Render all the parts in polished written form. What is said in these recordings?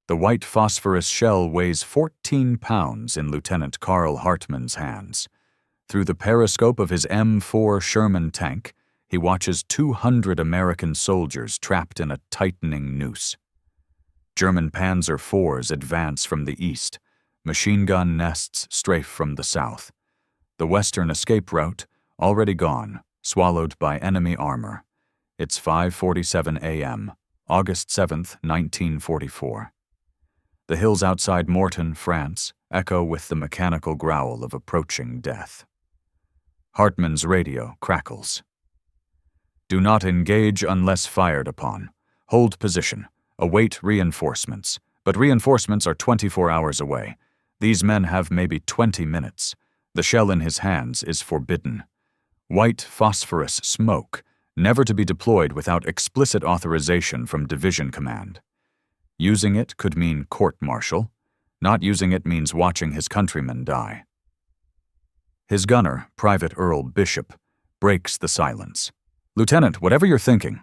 The white phosphorus shell weighs 14 pounds in Lieutenant Carl Hartman's hands. Through the periscope of his M4 Sherman tank, he watches 200 American soldiers trapped in a tightening noose. German Panzer IVs advance from the east, machine gun nests strafe from the south. The western escape route, already gone, swallowed by enemy armor. It's 5:47 a.m., August 7, 1944. The hills outside Mortain, France, echo with the mechanical growl of approaching death. Hartman's radio crackles. Do not engage unless fired upon. Hold position. Await reinforcements. But reinforcements are 24 hours away. These men have maybe 20 minutes. The shell in his hands is forbidden. White phosphorus smoke, never to be deployed without explicit authorization from division command. Using it could mean court-martial. Not using it means watching his countrymen die. His gunner, Private Earl Bishop, breaks the silence. "Lieutenant, whatever you're thinking."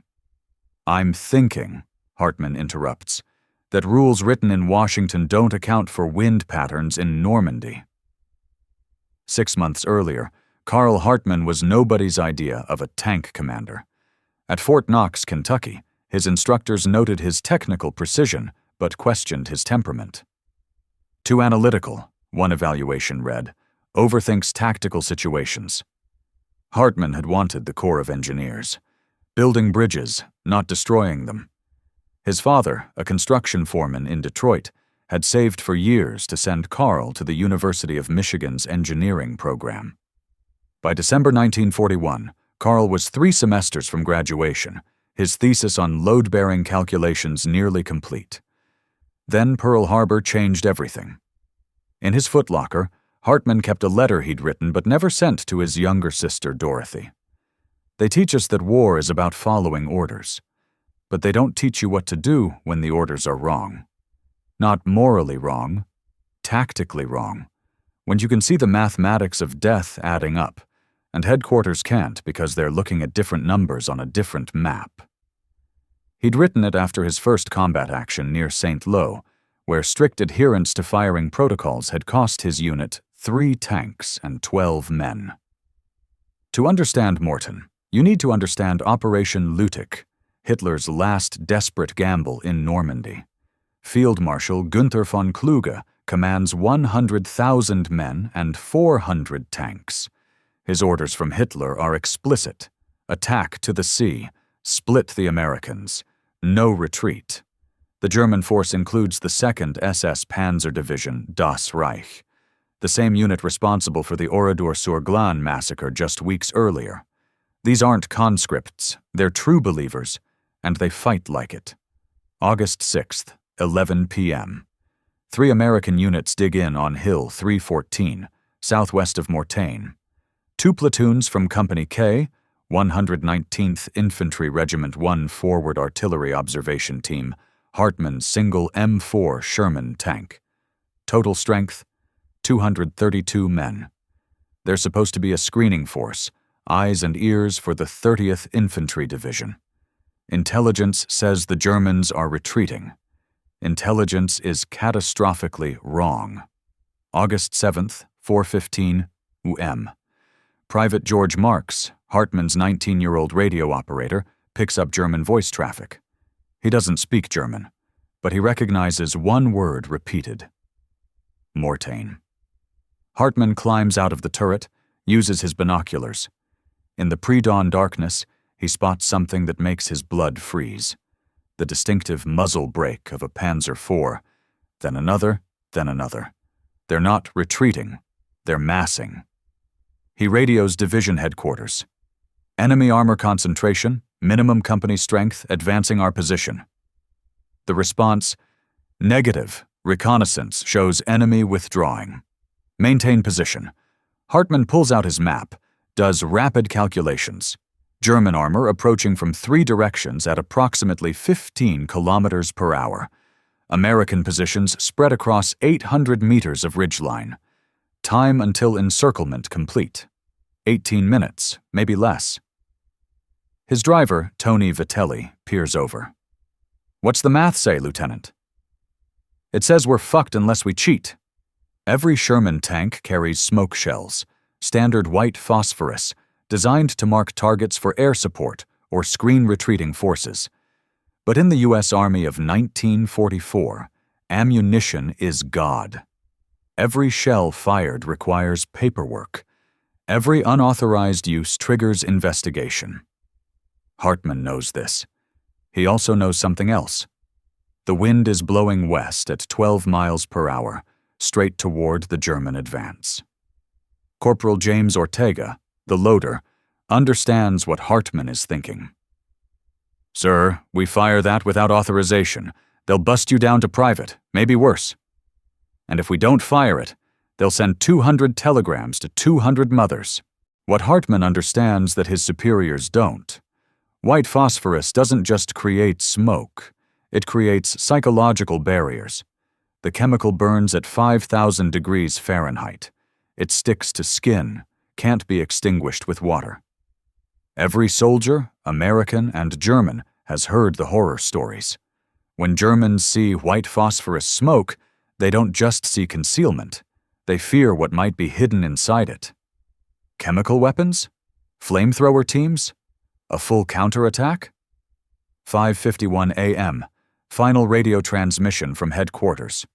"I'm thinking," Hartman interrupts, "that rules written in Washington don't account for wind patterns in Normandy." 6 months earlier, Carl Hartman was nobody's idea of a tank commander. At Fort Knox, Kentucky, his instructors noted his technical precision but questioned his temperament. "Too analytical," one evaluation read, "overthinks tactical situations." Hartman had wanted the Corps of Engineers. Building bridges, not destroying them. His father, a construction foreman in Detroit, had saved for years to send Carl to the University of Michigan's engineering program. By December 1941, Carl was 3 semesters from graduation, his thesis on load-bearing calculations nearly complete. Then Pearl Harbor changed everything. In his footlocker, Hartman kept a letter he'd written but never sent to his younger sister, Dorothy. They teach us that war is about following orders, but they don't teach you what to do when the orders are wrong. Not morally wrong, tactically wrong, when you can see the mathematics of death adding up, and headquarters can't because they're looking at different numbers on a different map. He'd written it after his first combat action near St. Lo, where strict adherence to firing protocols had cost his unit 3 tanks and 12 men. To understand Mortain, you need to understand Operation Lüttich, Hitler's last desperate gamble in Normandy. Field Marshal Günther von Kluge commands 100,000 men and 400 tanks. His orders from Hitler are explicit. Attack to the sea, split the Americans, no retreat. The German force includes the 2nd SS Panzer Division, Das Reich, the same unit responsible for the Oradour-sur-Glane massacre just weeks earlier. These aren't conscripts, they're true believers, and they fight like it. August 6th, 11 p.m. 3 American units dig in on Hill 314, southwest of Mortain. 2 platoons from Company K, 119th Infantry Regiment 1 Forward Artillery Observation Team, Hartman's single M4 Sherman tank. Total strength, 232 men. They're supposed to be a screening force, eyes and ears for the 30th Infantry Division. Intelligence says the Germans are retreating. Intelligence is catastrophically wrong. August 7th, 4:15 UM. Private George Marks, Hartman's 19-year-old radio operator, picks up German voice traffic. He doesn't speak German, but he recognizes one word repeated. Mortain. Hartman climbs out of the turret, uses his binoculars. In the pre-dawn darkness, he spots something that makes his blood freeze. The distinctive muzzle brake of a Panzer IV, then another, then another. They're not retreating, they're massing. He radios division headquarters. Enemy armor concentration, minimum company strength, advancing our position. The response, negative, reconnaissance shows enemy withdrawing. Maintain position. Hartman pulls out his map, does rapid calculations. German armor approaching from 3 directions at approximately 15 kilometers per hour. American positions spread across 800 meters of ridgeline. Time until encirclement complete. 18 minutes, maybe less. His driver, Tony Vitelli, peers over. "What's the math say, Lieutenant?" It says we're fucked unless we cheat. Every Sherman tank carries smoke shells, standard white phosphorus, designed to mark targets for air support or screen retreating forces. But in the U.S. Army of 1944, ammunition is God. Every shell fired requires paperwork. Every unauthorized use triggers investigation. Hartman knows this. He also knows something else. The wind is blowing west at 12 miles per hour, straight toward the German advance. Corporal James Ortega, the loader, understands what Hartman is thinking. "Sir, we fire that without authorization. They'll bust you down to private, maybe worse. And if we don't fire it, they'll send 200 telegrams to 200 mothers." What Hartman understands that his superiors don't. White phosphorus doesn't just create smoke. It creates psychological barriers. The chemical burns at 5,000 degrees Fahrenheit. It sticks to skin, can't be extinguished with water. Every soldier, American and German, has heard the horror stories. When Germans see white phosphorus smoke, they don't just see concealment. They fear what might be hidden inside it. Chemical weapons? Flamethrower teams? A full counterattack? 5:51 a.m. Final radio transmission from headquarters.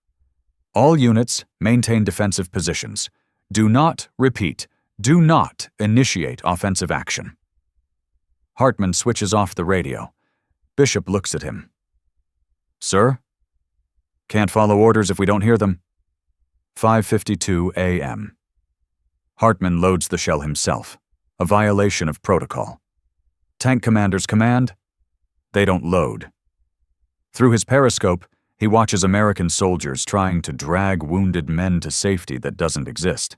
All units maintain defensive positions. Do not, repeat, do not initiate offensive action. Hartman switches off the radio. Bishop looks at him. "Sir? Can't follow orders if we don't hear them." 5:52 a.m. Hartman loads the shell himself, a violation of protocol. Tank commanders command. They don't load. Through his periscope, he watches American soldiers trying to drag wounded men to safety that doesn't exist.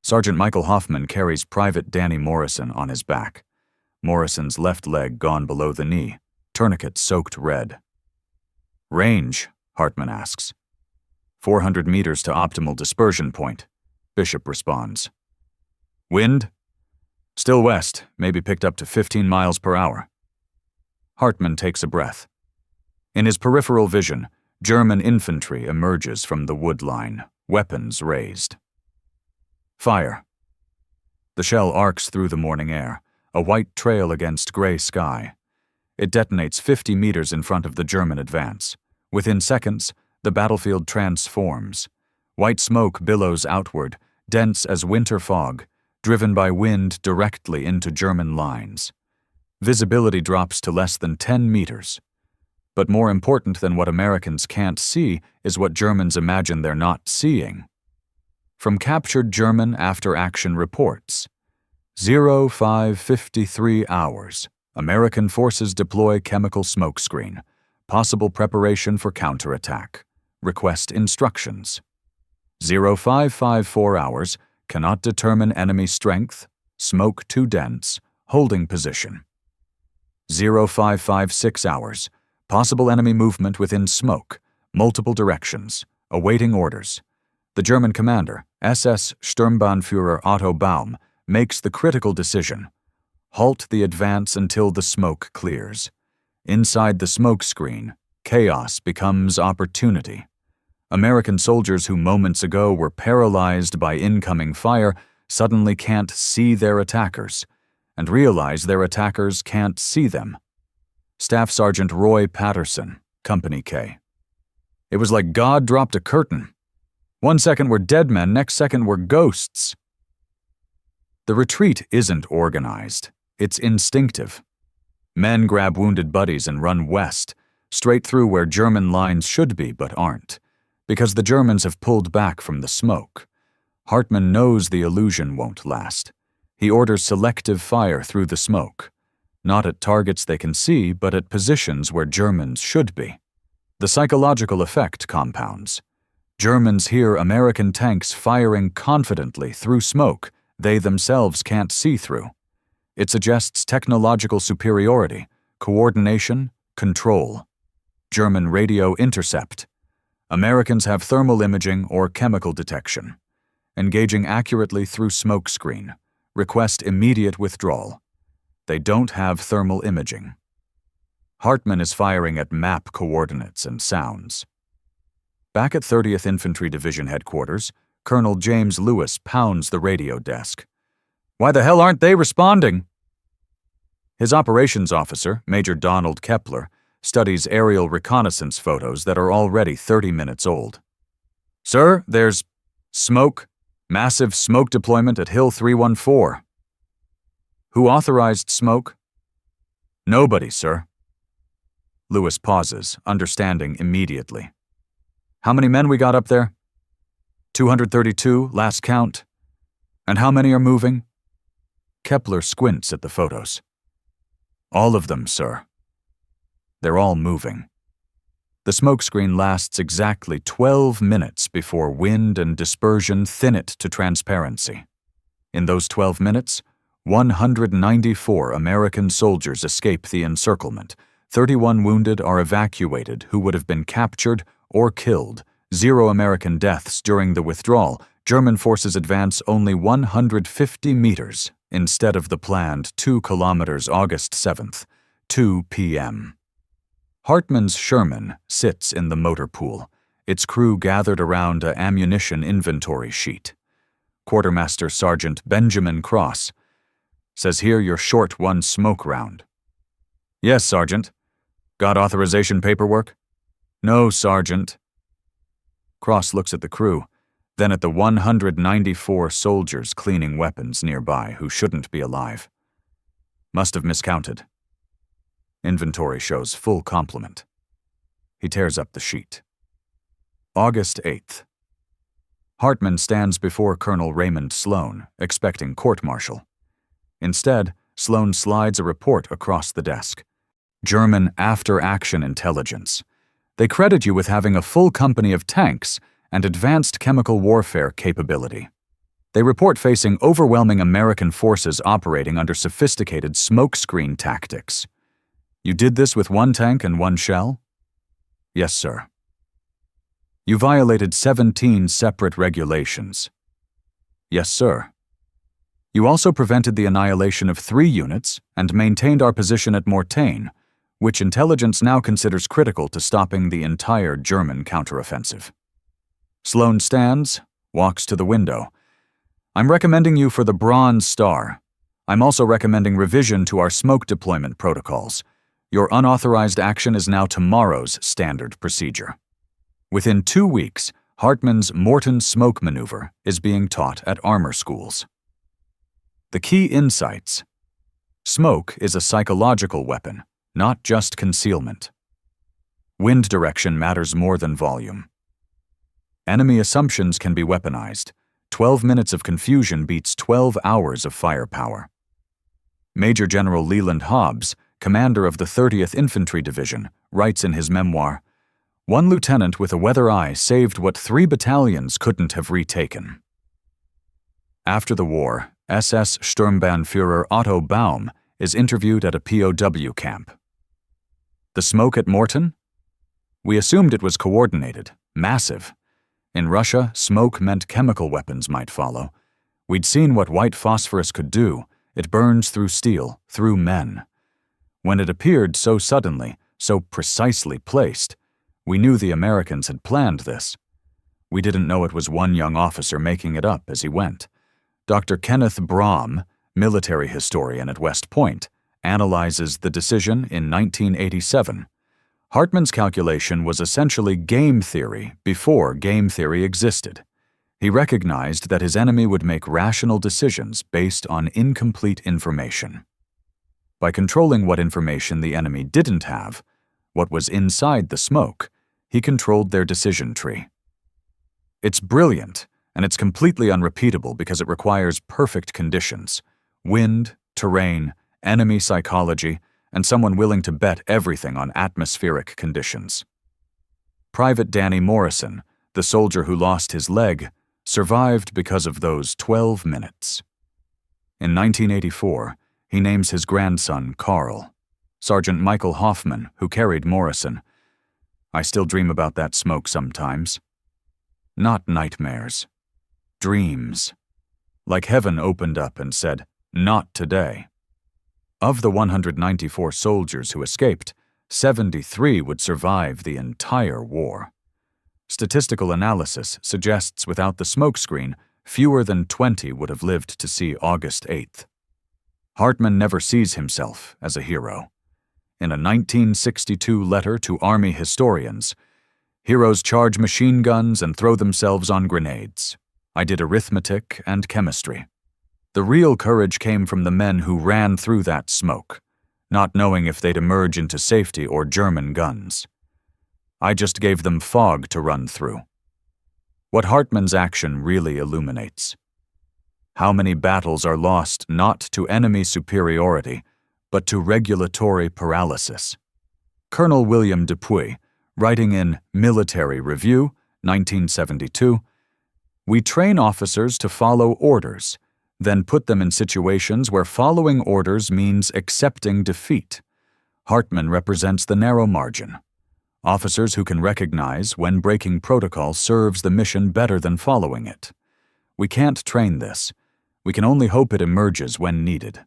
Sergeant Michael Hoffman carries Private Danny Morrison on his back. Morrison's left leg gone below the knee, tourniquet soaked red. "Range?" Hartman asks. 400 meters to optimal dispersion point, Bishop responds. "Wind?" "Still west, maybe picked up to 15 miles per hour." Hartman takes a breath. In his peripheral vision, German infantry emerges from the wood line, weapons raised. Fire. The shell arcs through the morning air, a white trail against gray sky. It detonates 50 meters in front of the German advance. Within seconds, the battlefield transforms. White smoke billows outward, dense as winter fog, driven by wind directly into German lines. Visibility drops to less than 10 meters. But more important than what Americans can't see is what Germans imagine they're not seeing. From captured German after-action reports, 05:53 hours, American forces deploy chemical smokescreen, possible preparation for counterattack, request instructions. 05:54 hours, cannot determine enemy strength, smoke too dense, holding position. 05:56 hours, possible enemy movement within smoke, multiple directions, awaiting orders. The German commander, SS Sturmbannführer Otto Baum, makes the critical decision. Halt the advance until the smoke clears. Inside the smoke screen, chaos becomes opportunity. American soldiers who moments ago were paralyzed by incoming fire suddenly can't see their attackers, and realize their attackers can't see them. Staff Sergeant Roy Patterson, Company K. "It was like God dropped a curtain. One second we're dead men, next second we're ghosts." The retreat isn't organized. It's instinctive. Men grab wounded buddies and run west, straight through where German lines should be but aren't, because the Germans have pulled back from the smoke. Hartman knows the illusion won't last. He orders selective fire through the smoke. Not at targets they can see, but at positions where Germans should be. The psychological effect compounds. Germans hear American tanks firing confidently through smoke they themselves can't see through. It suggests technological superiority, coordination, control. German radio intercept. Americans have thermal imaging or chemical detection. Engaging accurately through smokescreen. Request immediate withdrawal. They don't have thermal imaging. Hartman is firing at map coordinates and sounds. Back at 30th Infantry Division headquarters, Colonel James Lewis pounds the radio desk. "Why the hell aren't they responding?" His operations officer, Major Donald Kepler, studies aerial reconnaissance photos that are already 30 minutes old. "Sir, there's smoke. Massive smoke deployment at Hill 314. "Who authorized smoke?" "Nobody, sir." Lewis pauses, understanding immediately. "How many men we got up there?" 232, last count. "And how many are moving?" Kepler squints at the photos. "All of them, sir. They're all moving." The smokescreen lasts exactly 12 minutes before wind and dispersion thin it to transparency. In those 12 minutes, 194 American soldiers escape the encirclement. 31 wounded are evacuated who would have been captured or killed. 0 American deaths during the withdrawal. German forces advance only 150 meters instead of the planned 2 kilometers August 7th, 2 p.m. Hartman's Sherman sits in the motor pool, its crew gathered around an ammunition inventory sheet. Quartermaster Sergeant Benjamin Cross says, "Here you're short 1 smoke round." "Yes, Sergeant." "Got authorization paperwork?" "No, Sergeant." Cross looks at the crew, then at the 194 soldiers cleaning weapons nearby who shouldn't be alive. "Must have miscounted." Inventory shows full complement. He tears up the sheet. August 8th. Hartman stands before Colonel Raymond Sloan, expecting court-martial. Instead, Sloan slides a report across the desk. "German after-action intelligence. They credit you with having a full company of tanks and advanced chemical warfare capability. They report facing overwhelming American forces operating under sophisticated smokescreen tactics. You did this with 1 tank and 1 shell?" "Yes, sir." "You violated 17 separate regulations." "Yes, sir." "You also prevented the annihilation of 3 units and maintained our position at Mortain, which intelligence now considers critical to stopping the entire German counteroffensive." Sloan stands, walks to the window. "I'm recommending you for the Bronze Star. I'm also recommending revision to our smoke deployment protocols. Your unauthorized action is now tomorrow's standard procedure." Within 2 weeks, Hartman's Morton smoke maneuver is being taught at armor schools. The key insights. Smoke is a psychological weapon, not just concealment. Wind direction matters more than volume. Enemy assumptions can be weaponized. 12 minutes of confusion beats 12 hours of firepower. Major General Leland Hobbs, commander of the 30th Infantry Division, writes in his memoir, "One lieutenant with a weather eye saved what 3 battalions couldn't have retaken." After the war, SS Sturmbannführer Otto Baum is interviewed at a POW camp. "The smoke at Morton? We assumed it was coordinated, massive. In Russia, smoke meant chemical weapons might follow. We'd seen what white phosphorus could do. It burns through steel, through men. When it appeared so suddenly, so precisely placed, we knew the Americans had planned this. We didn't know it was one young officer making it up as he went." Dr. Kenneth Brahm, military historian at West Point, analyzes the decision in 1987. Hartman's calculation was essentially game theory before game theory existed. He recognized that his enemy would make rational decisions based on incomplete information. By controlling what information the enemy didn't have, what was inside the smoke, he controlled their decision tree. It's brilliant, and it's completely unrepeatable because it requires perfect conditions: wind, terrain, enemy psychology, and someone willing to bet everything on atmospheric conditions. Private Danny Morrison, the soldier who lost his leg, survived because of those 12 minutes. In 1984, he names his grandson Carl. Sergeant Michael Hoffman, who carried Morrison. "I still dream about that smoke sometimes. Not nightmares. Dreams. Like heaven opened up and said, 'Not today.'" Of the 194 soldiers who escaped, 73 would survive the entire war. Statistical analysis suggests without the smokescreen, fewer than 20 would have lived to see August 8th. Hartman never sees himself as a hero. In a 1962 letter to Army historians, "Heroes charge machine guns and throw themselves on grenades. I did arithmetic and chemistry. The real courage came from the men who ran through that smoke, not knowing if they'd emerge into safety or German guns. I just gave them fog to run through." What Hartman's action really illuminates: how many battles are lost not to enemy superiority, but to regulatory paralysis. Colonel William Dupuy, writing in Military Review, 1972, "We train officers to follow orders, then put them in situations where following orders means accepting defeat. Hartman represents the narrow margin. Officers who can recognize when breaking protocol serves the mission better than following it. We can't train this. We can only hope it emerges when needed."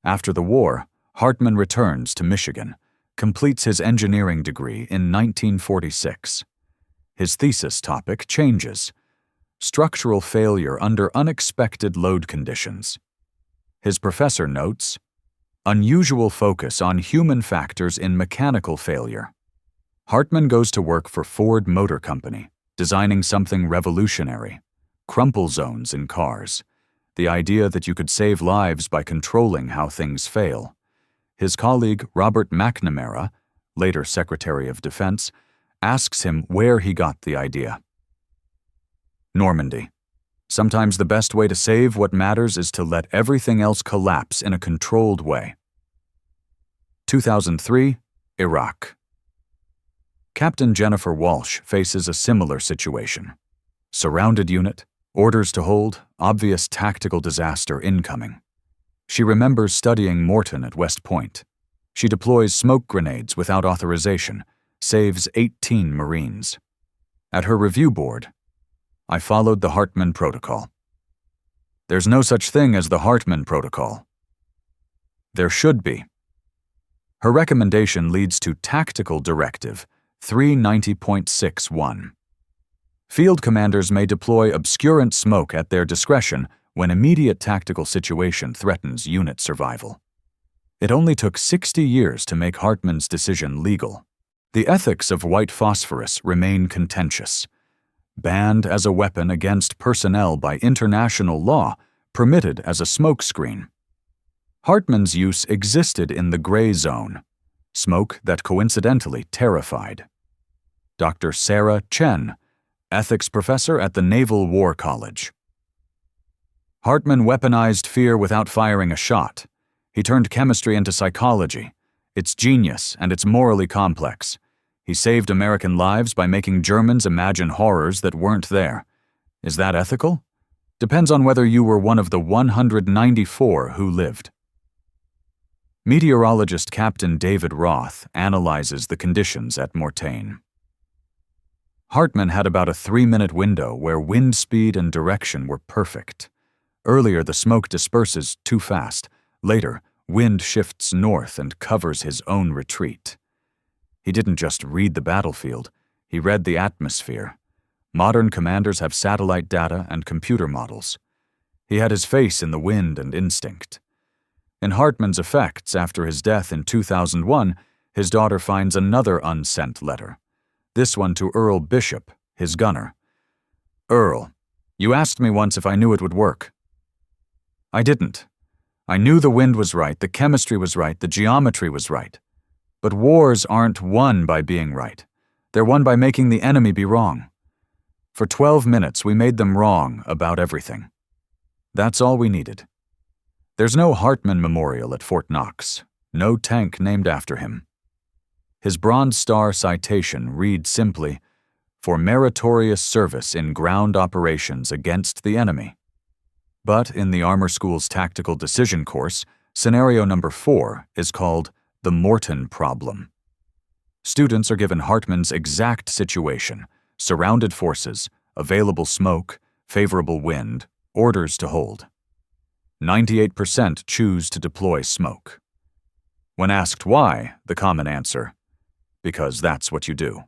After the war, Hartman returns to Michigan, completes his engineering degree in 1946. His thesis topic changes: structural failure under unexpected load conditions. His professor notes, "Unusual focus on human factors in mechanical failure." Hartman goes to work for Ford Motor Company, designing something revolutionary: crumple zones in cars, the idea that you could save lives by controlling how things fail. His colleague Robert McNamara, later Secretary of Defense, asks him where he got the idea. Normandy. Sometimes the best way to save what matters is to let everything else collapse in a controlled way. 2003, Iraq. Captain Jennifer Walsh faces a similar situation. Surrounded unit, orders to hold, obvious tactical disaster incoming. She remembers studying Morton at West Point. She deploys smoke grenades without authorization, saves 18 Marines. At her review board, "I followed the Hartman Protocol." There's no such thing as the Hartman Protocol. There should be. Her recommendation leads to Tactical Directive 390.61. Field commanders may deploy obscurant smoke at their discretion when immediate tactical situation threatens unit survival. It only took 60 years to make Hartman's decision legal. The ethics of white phosphorus remain contentious. Banned as a weapon against personnel by international law, permitted as a smokescreen. Hartman's use existed in the gray zone, smoke that coincidentally terrified. Dr. Sarah Chen, ethics professor at the Naval War College. Hartman weaponized fear without firing a shot. He turned chemistry into psychology. It's genius, and it's morally complex. He saved American lives by making Germans imagine horrors that weren't there. Is that ethical? Depends on whether you were one of the 194 who lived. Meteorologist Captain David Roth analyzes the conditions at Mortain. Hartman had about a 3-minute window where wind speed and direction were perfect. Earlier, the smoke disperses too fast. Later, wind shifts north and covers his own retreat. He didn't just read the battlefield, he read the atmosphere. Modern commanders have satellite data and computer models. He had his face in the wind and instinct. In Hartman's effects after his death in 2001, his daughter finds another unsent letter. This one to Earl Bishop, his gunner. "Earl, you asked me once if I knew it would work. I didn't. I knew the wind was right, the chemistry was right, the geometry was right. But wars aren't won by being right. They're won by making the enemy be wrong. For 12 minutes, we made them wrong about everything. That's all we needed." There's no Hartman Memorial at Fort Knox, no tank named after him. His Bronze Star citation reads simply, "For meritorious service in ground operations against the enemy." But in the Armor School's Tactical Decision course, scenario number 4 is called the Morton Problem. Students are given Hartman's exact situation: surrounded forces, available smoke, favorable wind, orders to hold. 98% choose to deploy smoke. When asked why, the common answer: because that's what you do.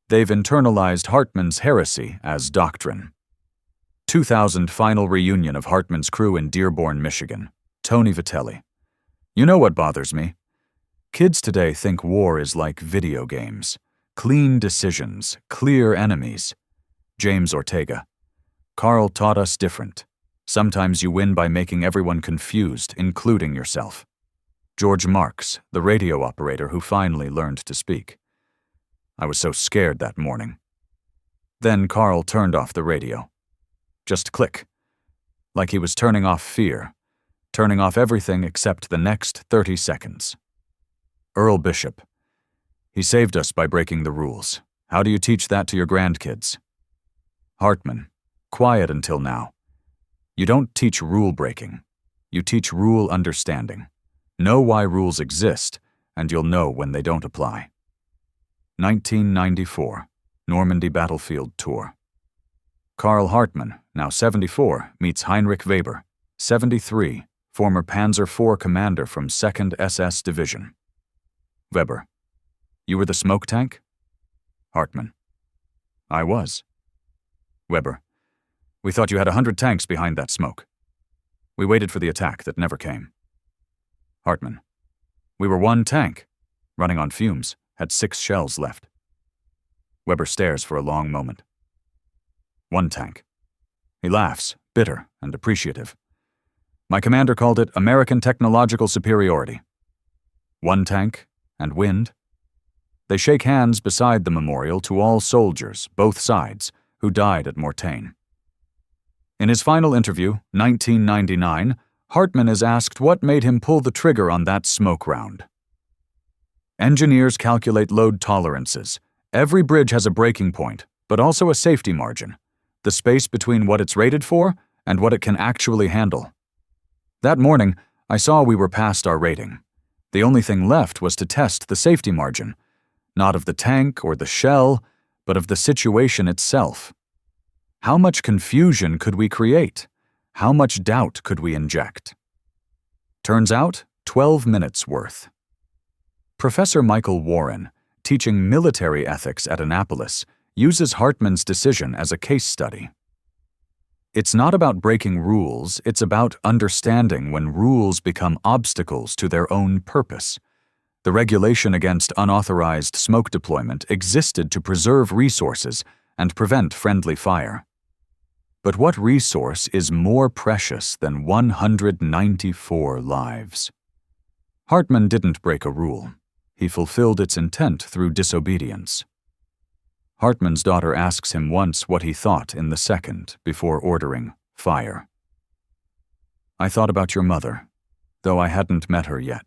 They've internalized Hartman's heresy as doctrine. 2000 final reunion of Hartman's crew in Dearborn, Michigan. Tony Vitelli. You know what bothers me? Kids today think war is like video games. Clean decisions, clear enemies. James Ortega. Carl taught us different. Sometimes you win by making everyone confused, including yourself. George Marks, the radio operator who finally learned to speak. I was so scared that morning. Then Carl turned off the radio. Just click. Like he was turning off fear, turning off everything except the next 30 seconds. Earl Bishop. He saved us by breaking the rules. How do you teach that to your grandkids? Hartman. Quiet until now. You don't teach rule breaking. You teach rule understanding. Know why rules exist, and you'll know when they don't apply. 1994, Normandy Battlefield Tour. Carl Hartman, now 74, meets Heinrich Weber, 73, former Panzer IV commander from 2nd SS Division. Weber. You were the smoke tank? Hartman. I was. Weber. We thought you had 100 tanks behind that smoke. We waited for the attack that never came. Hartman. We were one tank, running on fumes, had 6 shells left. Weber stares for a long moment. One tank. He laughs, bitter and appreciative. My commander called it American technological superiority. One tank and wind. They shake hands beside the memorial to all soldiers, both sides, who died at Mortain. In his final interview, 1999, Hartman is asked what made him pull the trigger on that smoke round. Engineers calculate load tolerances. Every bridge has a breaking point, but also a safety margin, the space between what it's rated for and what it can actually handle. That morning, I saw we were past our rating. The only thing left was to test the safety margin, not of the tank or the shell, but of the situation itself. How much confusion could we create? How much doubt could we inject? Turns out, 12 minutes worth. Professor Michael Warren, teaching military ethics at Annapolis, uses Hartman's decision as a case study. It's not about breaking rules, it's about understanding when rules become obstacles to their own purpose. The regulation against unauthorized smoke deployment existed to preserve resources and prevent friendly fire. But what resource is more precious than 194 lives? Hartman didn't break a rule. He fulfilled its intent through disobedience. Hartman's daughter asks him once what he thought in the second before ordering fire. I thought about your mother, though I hadn't met her yet.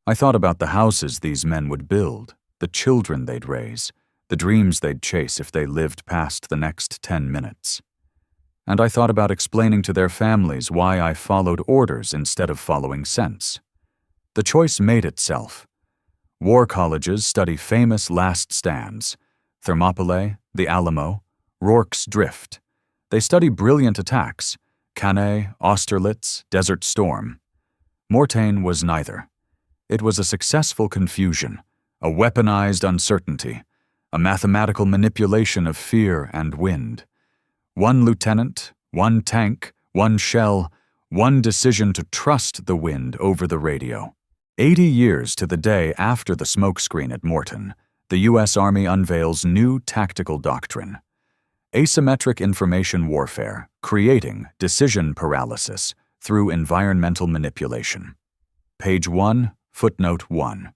I thought about the houses these men would build, the children they'd raise, the dreams they'd chase if they lived past the next 10 minutes. And I thought about explaining to their families why I followed orders instead of following sense. The choice made itself. War colleges study famous last stands, Thermopylae, the Alamo, Rorke's Drift. They study brilliant attacks, Cannae, Austerlitz, Desert Storm. Mortain was neither. It was a successful confusion, a weaponized uncertainty, a mathematical manipulation of fear and wind. One lieutenant, one tank, one shell, one decision to trust the wind over the radio. 80 years to the day after the smokescreen at Morton, the U.S. Army unveils new tactical doctrine. Asymmetric information warfare, creating decision paralysis through environmental manipulation. Page 1, footnote 1.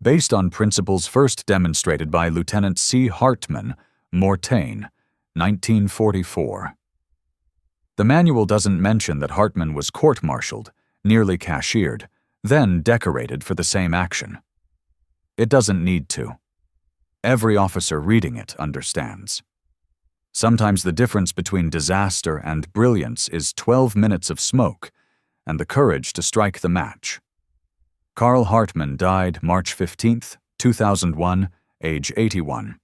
Based on principles first demonstrated by Lieutenant C. Hartman, Mortain, 1944. The manual doesn't mention that Hartman was court-martialed, nearly cashiered, then decorated for the same action. It doesn't need to. Every officer reading it understands. Sometimes the difference between disaster and brilliance is 12 minutes of smoke and the courage to strike the match. Carl Hartman died March 15, 2001, age 81.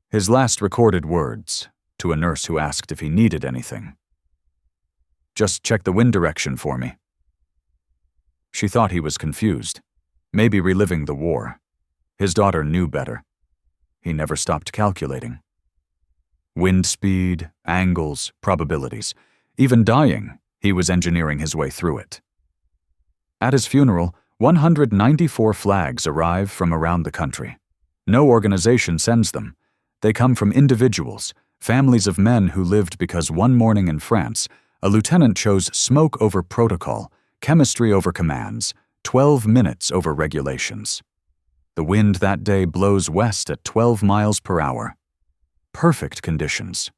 His last recorded words, to a nurse who asked if he needed anything. Just check the wind direction for me. She thought he was confused, maybe reliving the war. His daughter knew better. he never stopped calculating. Wind speed, angles, probabilities. Even dying, he was engineering his way through it. At his funeral, 194 flags arrive from around the country. No organization sends them. They come from individuals, families of men who lived because one morning in France, a lieutenant chose smoke over protocol, chemistry over commands, 12 minutes over regulations. The wind that day blows west at 12 miles per hour. Perfect conditions.